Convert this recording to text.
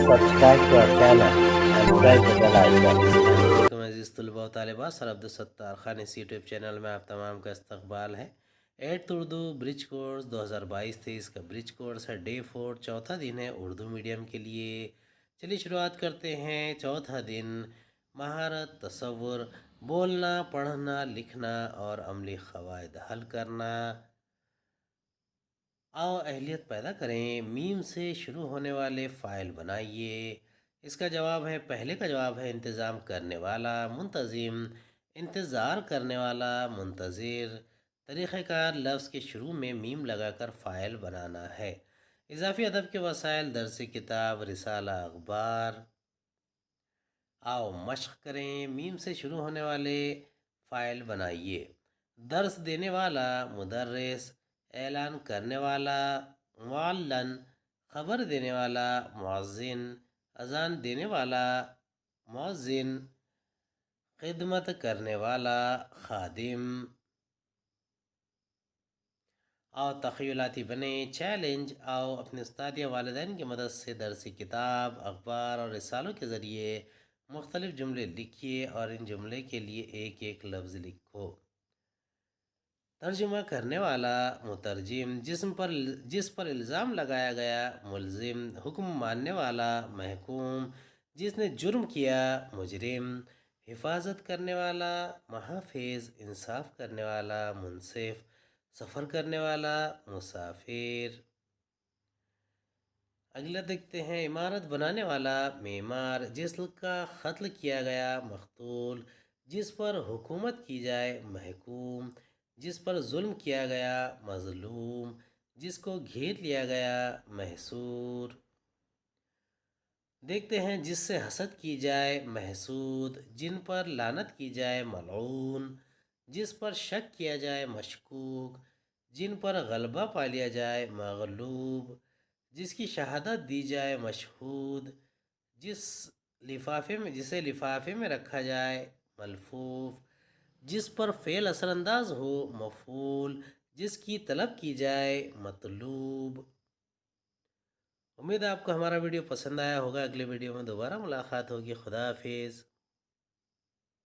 subscribe to our channel and press the bell icon. السلام عزیز طلباء و طالبات، سر عبدالستار خان اس یوٹیوب چینل میں آپ تمام کا استقبال ہے۔ 8th اردو برج کورس 2022-23 کا برج کورس ہے، ڈے 4، چوتھا دن ہے اردو میڈیم کے لیے۔ چلیے شروعات کرتے ہیں۔ چوتھا دن مہارت، تصور، بولنا، پڑھنا، لکھنا اور عملی قواعد حل کرنا۔ آؤ اہلیت پیدا کریں۔ میم سے شروع ہونے والے فاعل بنائیے۔ اس کا جواب ہے، پہلے کا جواب ہے انتظام کرنے والا منتظم، انتظار کرنے والا منتظر۔ طریقہ کار، لفظ کے شروع میں میم لگا کر فاعل بنانا ہے۔ اضافی ادب کے وسائل، درس کتاب، رسالہ، اخبار۔ آؤ مشق کریں۔ میم سے شروع ہونے والے فاعل بنائیے۔ درس دینے والا مدرس، اعلان کرنے والا معلن، خبر دینے والا مؤذن، اذان دینے والا مؤذن، خدمت کرنے والا خادم۔ آؤ تخیلاتی بنے۔ چیلنج، آؤ اپنے استاد یا والدین کی مدد سے درسی کتاب، اخبار اور رسالوں کے ذریعے مختلف جملے لکھیے اور ان جملے کے لیے ایک ایک لفظ لکھو۔ ترجمہ کرنے والا مترجم، جس پر الزام لگایا گیا ملزم، حکم ماننے والا محکوم، جس نے جرم کیا مجرم، حفاظت کرنے والا محافظ، انصاف کرنے والا منصف، سفر کرنے والا مسافر۔ اگلا دیکھتے ہیں۔ عمارت بنانے والا معمار، جس کا قتل کیا گیا مقتول، جس پر حکومت کی جائے محکوم، جس پر ظلم کیا گیا مظلوم، جس کو گھیر لیا گیا محصور۔ دیکھتے ہیں۔ جس سے حسد کی جائے محسود، جن پر لعنت کی جائے ملعون، جس پر شک کیا جائے مشکوک، جن پر غلبہ پا لیا جائے مغلوب، جس کی شہادت دی جائے مشہود، جسے لفافے میں رکھا جائے ملفوف، جس پر فعل اثر انداز ہو مفعول، جس کی طلب کی جائے مطلوب۔ امید ہے آپ کو ہمارا ویڈیو پسند آیا ہوگا۔ اگلے ویڈیو میں دوبارہ ملاقات ہوگی۔ خدا حافظ۔